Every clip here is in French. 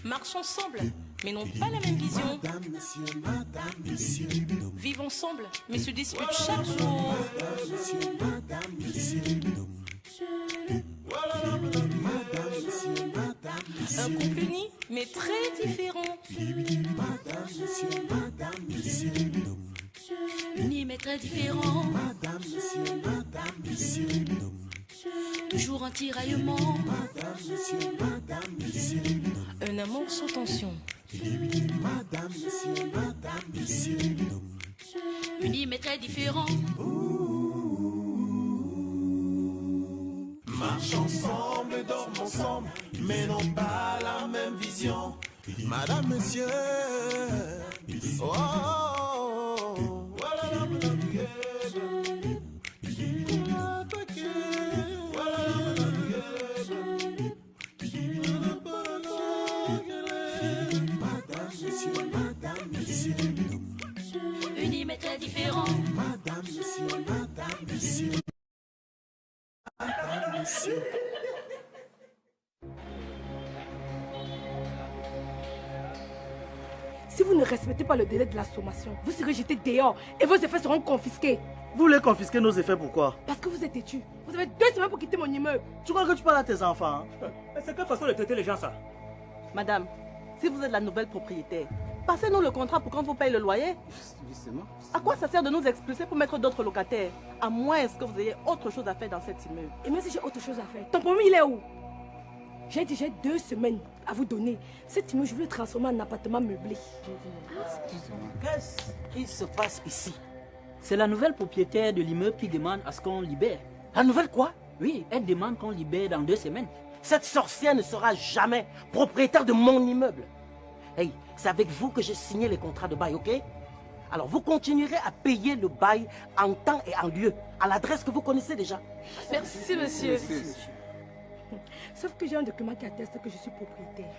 Marchent ensemble, mais n'ont pas la même vision. Vivent ensemble, mais se disputent chaque jour. Un couple uni, mais très différent. Uni, mais très différent. Toujours un tiraillement. Un amour sous tension. Unis mais très différents. Marche ensemble, dorment ensemble, mais n'ont pas la même vision. Madame, monsieur. Oh, oh, oh, Unis mais très différents. Madame, monsieur, madame, monsieur. Madame, monsieur. Si vous ne respectez pas le délai de la sommation, vous serez jeté dehors et vos effets seront confisqués. Vous voulez confisquer nos effets, pourquoi? Parce que vous êtes têtu. Vous avez 2 semaines pour quitter mon immeuble. Tu crois que tu parles à tes enfants, hein? C'est quelle façon de traiter les gens, ça? Madame, si vous êtes la nouvelle propriétaire, passez-nous le contrat pour qu'on vous paye le loyer. Justement. À quoi ça sert de nous expulser pour mettre d'autres locataires? À moins que vous ayez autre chose à faire dans cet immeuble. Et même si j'ai autre chose à faire, ton permis il est où? J'ai déjà 2 semaines à vous donner. Cet immeuble, je veux le transformer en appartement meublé. Qu'est-ce qui se passe ici? C'est la nouvelle propriétaire de l'immeuble qui demande à ce qu'on libère. La nouvelle quoi? Oui, elle demande qu'on libère dans 2 semaines. Cette sorcière ne sera jamais propriétaire de mon immeuble. Hey, c'est avec vous que j'ai signé les contrats de bail, ok? Alors vous continuerez à payer le bail en temps et en lieu, à l'adresse que vous connaissez déjà. Merci, monsieur. Sauf que j'ai un document qui atteste que je suis propriétaire.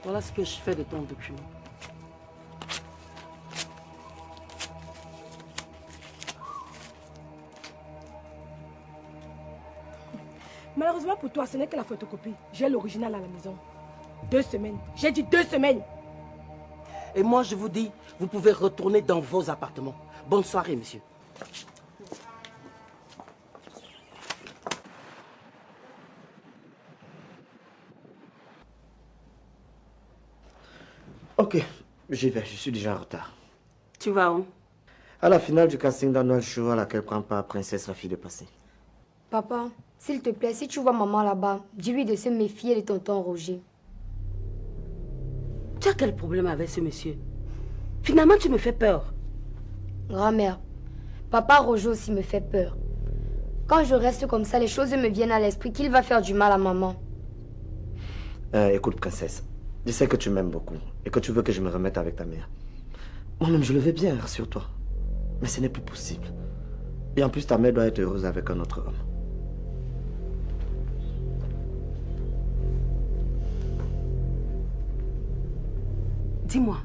Voilà ce que je fais de ton document. Malheureusement pour toi, ce n'est que la photocopie. J'ai l'original à la maison. 2 semaines. J'ai dit 2 semaines. Et moi, je vous dis, vous pouvez retourner dans vos appartements. Bonne soirée, monsieur. Ok, j'y vais, je suis déjà en retard. Tu vas où? À la finale du casting d'Annual Show à laquelle prend part Princesse, la fille de passé. Papa, s'il te plaît, si tu vois maman là-bas, dis-lui de se méfier de tonton Roger. Tu as quel problème avec ce monsieur? Finalement, tu me fais peur. Grand-mère, papa Roger aussi me fait peur. Quand je reste comme ça, les choses me viennent à l'esprit qu'il va faire du mal à maman. Écoute, Princesse, je sais que tu m'aimes beaucoup et que tu veux que je me remette avec ta mère. Moi-même, je le veux bien, rassure-toi. Mais ce n'est plus possible. Et en plus, ta mère doit être heureuse avec un autre homme. Dis-moi,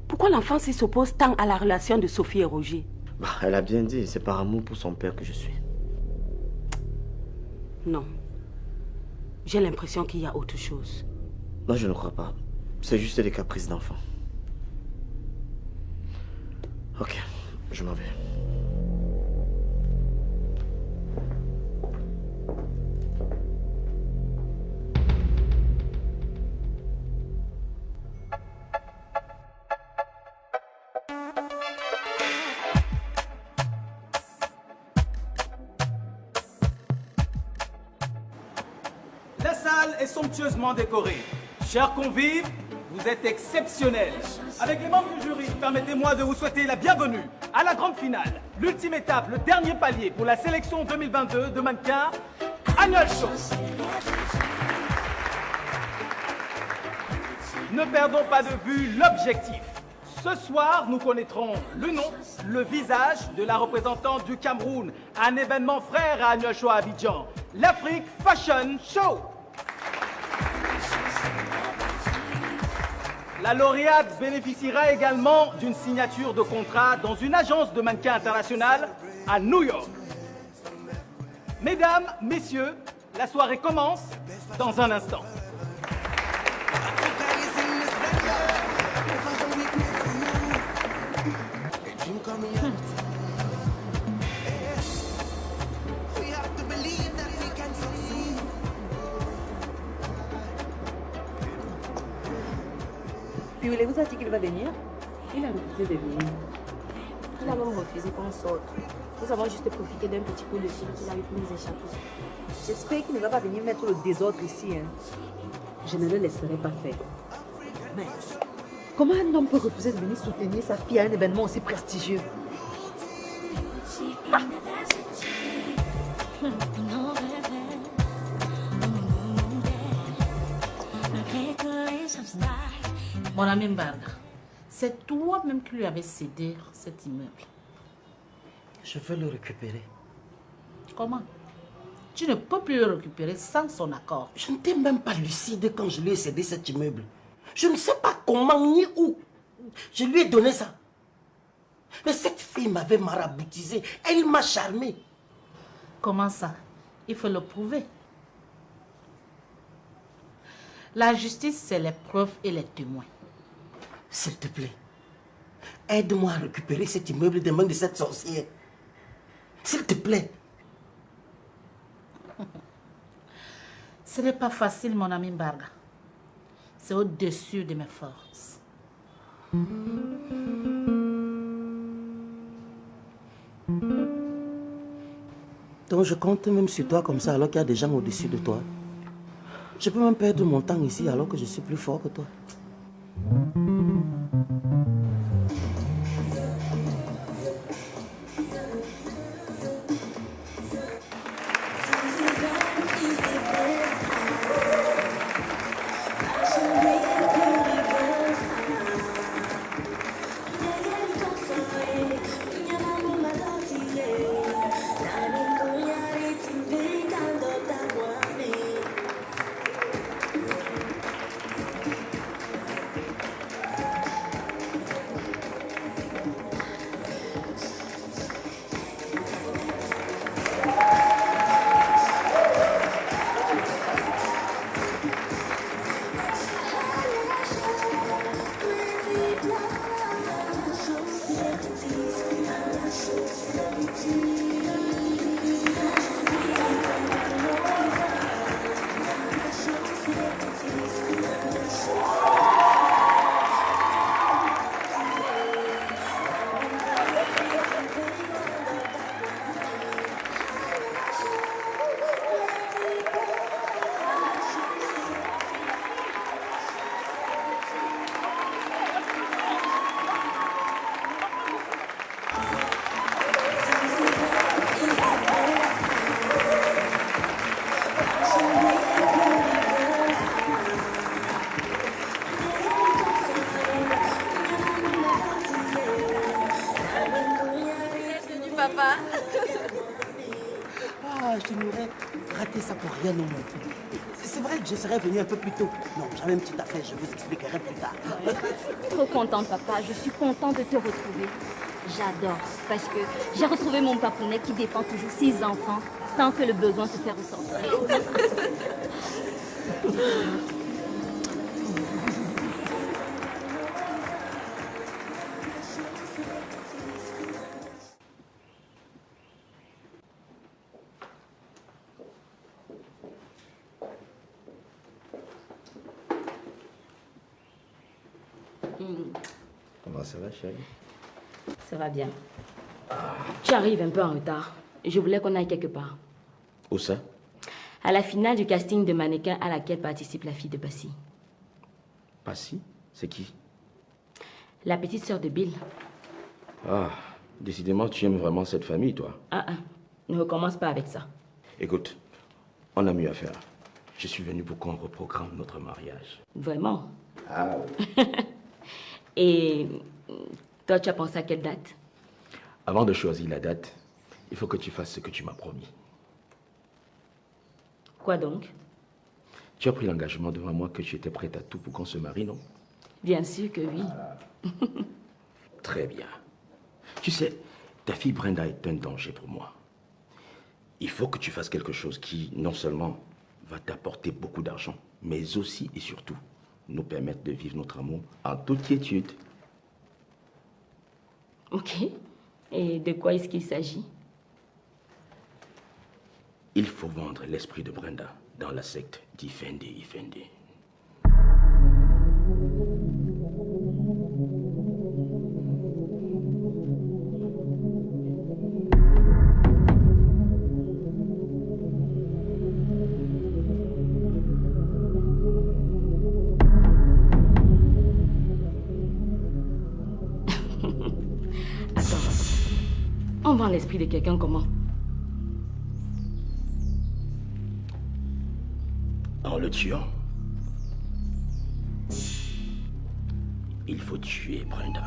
pourquoi l'enfant s'oppose tant à la relation de Sophie et Roger? Bah, elle a bien dit, c'est par amour pour son père que je suis. Non. J'ai l'impression qu'il y a autre chose. Non, je ne crois pas. C'est juste des caprices d'enfant. Ok, je m'en vais. La salle est somptueusement décorée. Chers convives, vous êtes exceptionnels. Avec les membres du jury, permettez-moi de vous souhaiter la bienvenue à la grande finale. L'ultime étape, le dernier palier pour la sélection 2022 de mannequins Annual Show. Ne perdons pas de vue l'objectif. Ce soir, nous connaîtrons le nom, le visage de la représentante du Cameroun, un événement frère à Annual Show à Abidjan, l'Afrique Fashion Show. La lauréate bénéficiera également d'une signature de contrat dans une agence de mannequins internationale à New York. Mesdames, messieurs, la soirée commence dans un instant. Puis il vous a dit qu'il va venir? Il a refusé de venir. Il a même refusé qu'on sorte. Nous avons juste profité d'un petit coup de fil qu'il a eu pour nous échapper. J'espère qu'il ne va pas venir mettre le désordre ici. Hein. Je ne le laisserai pas faire. Mais comment un homme peut refuser de venir soutenir sa fille à un événement aussi prestigieux? Ah. Mon ami Mbarga, c'est toi-même qui lui avais cédé cet immeuble. Je veux le récupérer. Comment? Tu ne peux plus le récupérer sans son accord. Je n'étais même pas lucide quand je lui ai cédé cet immeuble. Je ne sais pas comment ni où. Je lui ai donné ça. Mais cette fille m'avait maraboutisé. Elle m'a charmé. Comment ça? Il faut le prouver. La justice, c'est les preuves et les témoins. S'il te plaît, aide-moi à récupérer cet immeuble des mains de cette sorcière. S'il te plaît. Ce n'est pas facile, mon ami Mbarga. C'est au-dessus de mes forces. Donc je compte même sur toi comme ça alors qu'il y a des gens au-dessus de toi. Je peux même perdre mon temps ici alors que je suis plus fort que toi. Papa. Ah, je n'aurais raté ça pour rien au monde. C'est vrai que je serais venu un peu plus tôt. Non, j'avais une petite affaire, je vous expliquerai plus tard. Trop contente, papa. Je suis contente de te retrouver. J'adore. Parce que j'ai retrouvé mon papounet qui défend toujours ses enfants tant que le besoin se fait ressentir. Comment ça va, chérie? Ça va bien. Tu arrives un peu en retard. Je voulais qu'on aille quelque part. Où ça? À la finale du casting de mannequin à laquelle participe la fille de Passy. Passy? C'est qui? La petite sœur de Bill. Ah, décidément, tu aimes vraiment cette famille, toi. Ne recommence pas avec ça. Écoute, on a mieux à faire. Je suis venu pour qu'on reprogramme notre mariage. Vraiment? Ah oui. Et toi, tu as pensé à quelle date? Avant de choisir la date, il faut que tu fasses ce que tu m'as promis. Quoi donc? Tu as pris l'engagement devant moi que tu étais prête à tout pour qu'on se marie, non? Bien sûr que oui. Très bien. Tu sais, ta fille Brenda est un danger pour moi. Il faut que tu fasses quelque chose qui, non seulement va t'apporter beaucoup d'argent, mais aussi et surtout nous permettre de vivre notre amour en toute quiétude. Ok. Et de quoi est-ce qu'il s'agit? Il faut vendre l'esprit de Brenda dans la secte d'Ifende Ifende. On vend l'esprit de quelqu'un comment? En le tuant. Il faut tuer Brenda.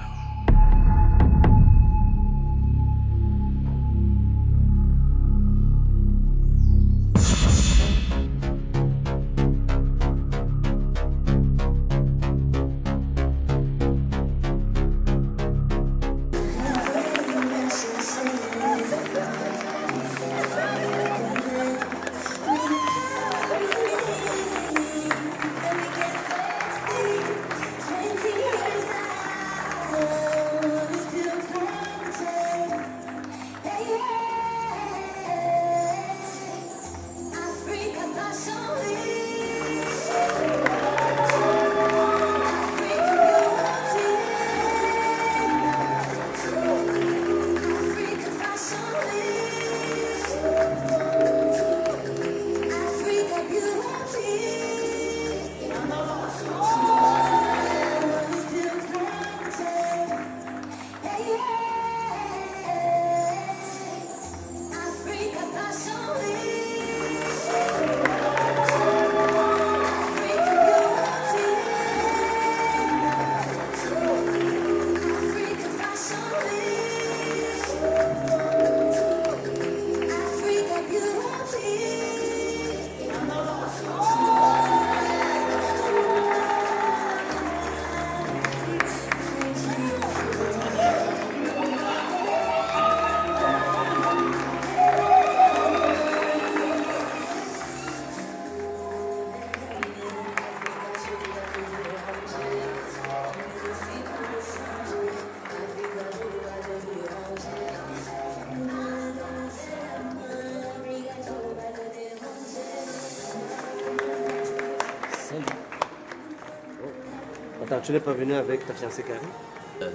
Attends, tu n'es pas venu avec ta fiancée Karine?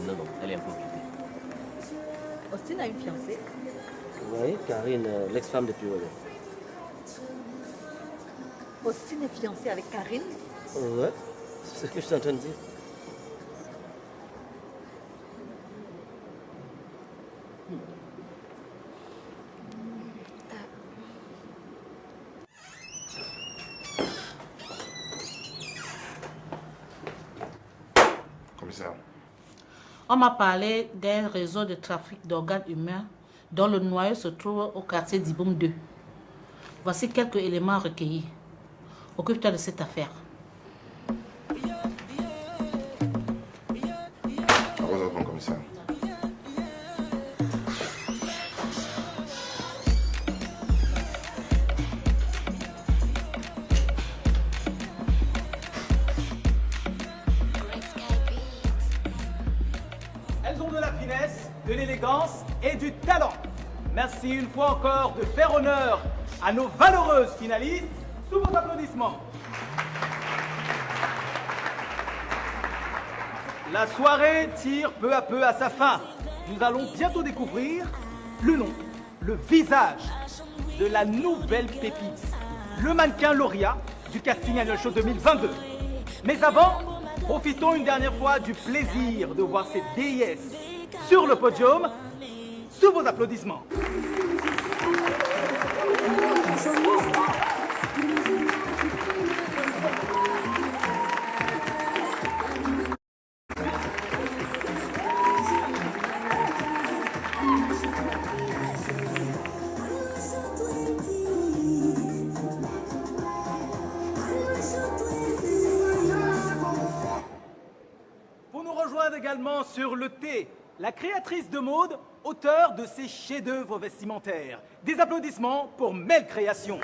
Non, elle est un peu occupée. Austin a une fiancée? Oui, Karine, l'ex-femme de Pio. Austin est fiancé avec Karine? Ouais, c'est ce que je suis en train de dire. Commissaire. On m'a parlé d'un réseau de trafic d'organes humains dont le noyau se trouve au quartier d'Iboum 2. Voici quelques éléments recueillis. Occupe-toi de cette affaire. À vos ordres, mon commissaire. Elles ont de la finesse, de l'élégance et du talent. Merci une fois encore de faire honneur à nos valeureuses finalistes sous vos applaudissements. La soirée tire peu à peu à sa fin. Nous allons bientôt découvrir le nom, le visage de la nouvelle pépite, le mannequin lauréat du Casting Annual Show 2022. Mais avant, profitons une dernière fois du plaisir de voir cette déesse sur le podium sous vos applaudissements. Pour nous rejoindre également sur le thé, la créatrice de mode, auteure de ces chefs-d'œuvre vestimentaires. Des applaudissements pour Mel Création.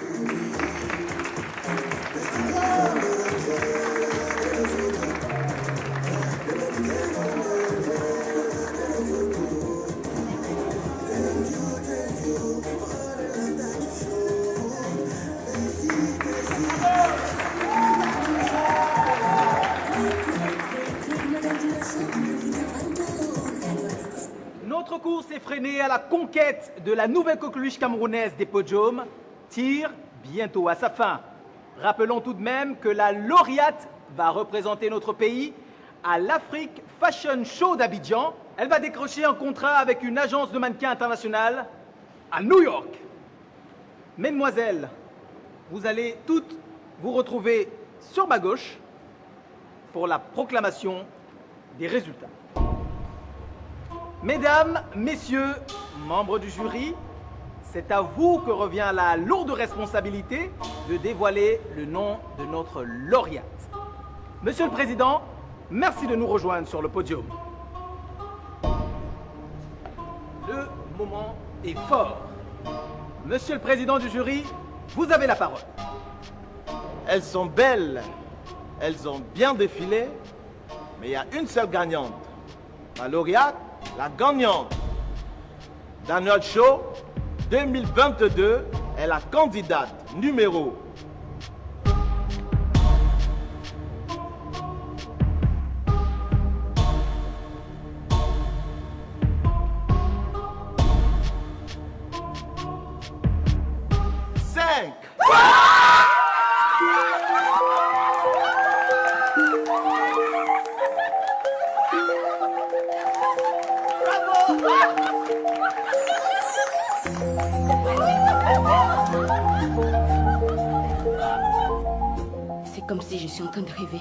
Notre course effrénée à la conquête de la nouvelle coqueluche camerounaise des podiums tire bientôt à sa fin. Rappelons tout de même que la lauréate va représenter notre pays à l'Afrique Fashion Show d'Abidjan. Elle va décrocher un contrat avec une agence de mannequins internationale à New York. Mesdemoiselles, vous allez toutes vous retrouver sur ma gauche pour la proclamation des résultats. Mesdames, messieurs, membres du jury, c'est à vous que revient la lourde responsabilité de dévoiler le nom de notre lauréate. Monsieur le Président, merci de nous rejoindre sur le podium. Le moment est fort. Monsieur le Président du jury, vous avez la parole. Elles sont belles, elles ont bien défilé, mais il y a une seule gagnante. La lauréate, la gagnante. Daniel Show 2022 est la candidate numéro 5. C'est comme si je suis en train de rêver.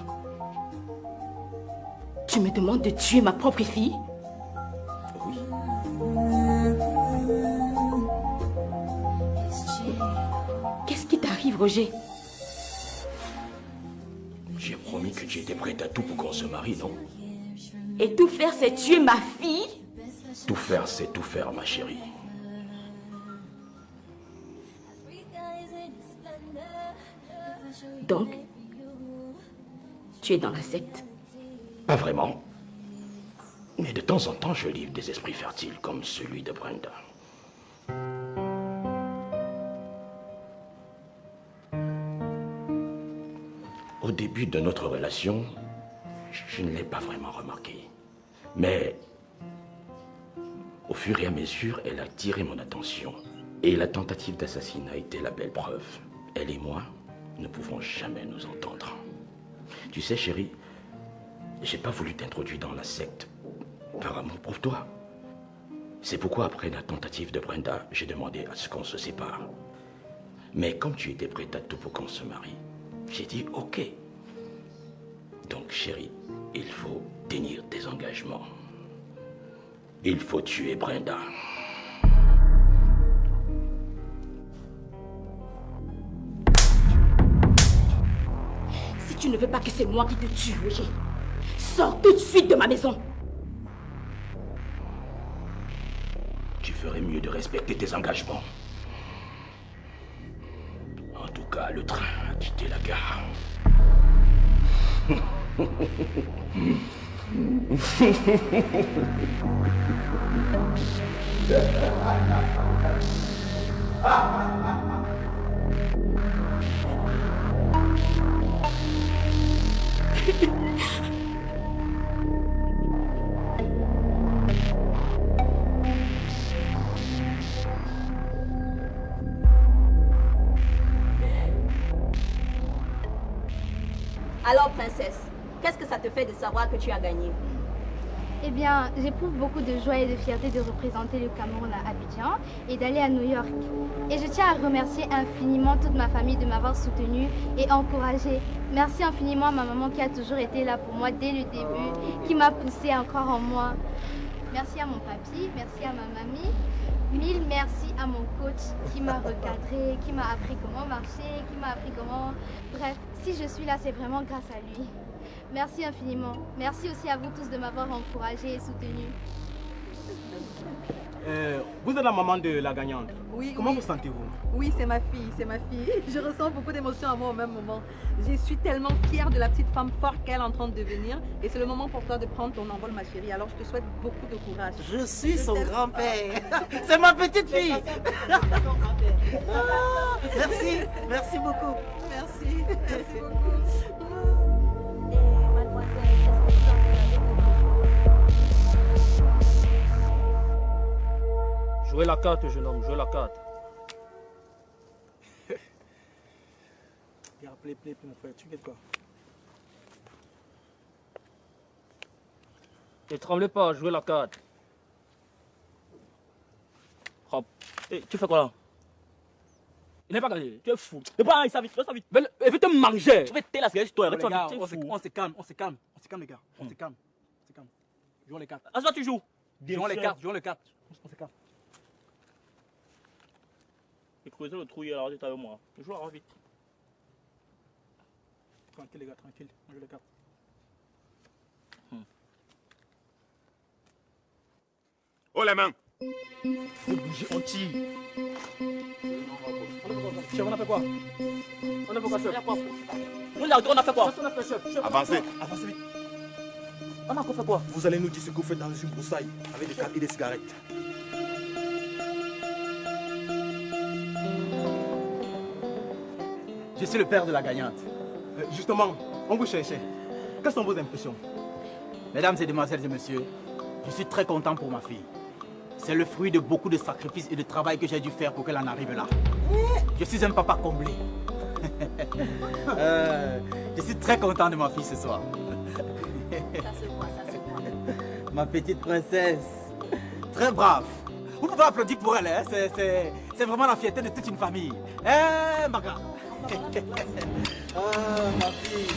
Tu me demandes de tuer ma propre fille? Oui. Qu'est-ce qui t'arrive, Roger? J'ai promis que tu étais prête à tout pour qu'on se marie, non? Et tout faire, c'est tuer ma fille? Tout faire, c'est tout faire, ma chérie. Donc, tu es dans la secte? Pas vraiment. Mais de temps en temps, je livre des esprits fertiles comme celui de Brenda. Au début de notre relation, je ne l'ai pas vraiment remarqué. Mais au fur et à mesure, elle a attiré mon attention. Et la tentative d'assassinat était la belle preuve. Elle et moi ne pouvons jamais nous entendre. Tu sais, chérie, j'ai pas voulu t'introduire dans la secte par amour pour toi. C'est pourquoi, après la tentative de Brenda, j'ai demandé à ce qu'on se sépare. Mais comme tu étais prête à tout pour qu'on se marie, j'ai dit OK. Donc, chérie, il faut tenir tes engagements. Il faut tuer Brenda. Si tu ne veux pas que c'est moi qui te tue, Roger, sors tout de suite de ma maison. Tu ferais mieux de respecter tes engagements. En tout cas, le train a quitté la gare. Alors, princesse, qu'est-ce que ça te fait de savoir que tu as gagné? Eh bien, j'éprouve beaucoup de joie et de fierté de représenter le Cameroun à Abidjan et d'aller à New York. Et je tiens à remercier infiniment toute ma famille de m'avoir soutenue et encouragée. Merci infiniment à ma maman qui a toujours été là pour moi dès le début, qui m'a poussée à croire en moi. Merci à mon papy, merci à ma mamie. Mille merci à mon coach qui m'a recadré, qui m'a appris comment marcher, qui m'a appris comment... Bref, si je suis là, c'est vraiment grâce à lui. Merci infiniment. Merci aussi à vous tous de m'avoir encouragé et soutenu. Vous êtes la maman de la gagnante. Oui. Comment oui. vous sentez-vous? Oui, c'est ma fille, c'est ma fille. Je ressens beaucoup d'émotions à moi au même moment. Je suis tellement fière de la petite femme forte qu'elle est en train de devenir. Et c'est le moment pour toi de prendre ton envol, ma chérie. Alors, je te souhaite beaucoup de courage. Je suis son grand-père. C'est ma petite fille. Merci, merci beaucoup. Merci, merci beaucoup. Jouez la carte, jeune homme, jouez la carte. Play, mon frère, tu fais quoi? Ne tremblez pas, jouez la carte. Hop. Hey, tu fais quoi là? Il n'est pas gagné, tu es fou. Mais pas, il s'invite, il s'invite. Il veut te manger. Tu veux te la cigarette, toi. Les gars, on se calme, les gars. On se calme. Jouons les cartes. À ce tu joues. Jouons les cartes. On se calme. Et creusez le trou, il est là, avec moi. Je joue vite. Tranquille les gars, tranquille. On joue les cartes. Oh la main! Faut bouger, on tire. Chef, on a fait quoi? On a fait quoi, chef? On a fait quoi? On a fait, chef. Avancez. Avancez vite. On a encore fait quoi? Vous allez nous dire ce que vous faites dans une broussaille avec des cartes et des cigarettes. Je suis le père de la gagnante. Justement, on vous cherchait. Quelles sont vos impressions? Mesdames et demoiselles et messieurs, je suis très content pour ma fille. C'est le fruit de beaucoup de sacrifices et de travail que j'ai dû faire pour qu'elle en arrive là. Je suis un papa comblé. Je suis très content de ma fille ce soir. Ça se voit, ça se voit. Ma petite princesse. Très brave. Vous pouvez applaudir pour elle, hein? C'est vraiment la fierté de toute une famille. Eh, Maga. Ah, ma fille.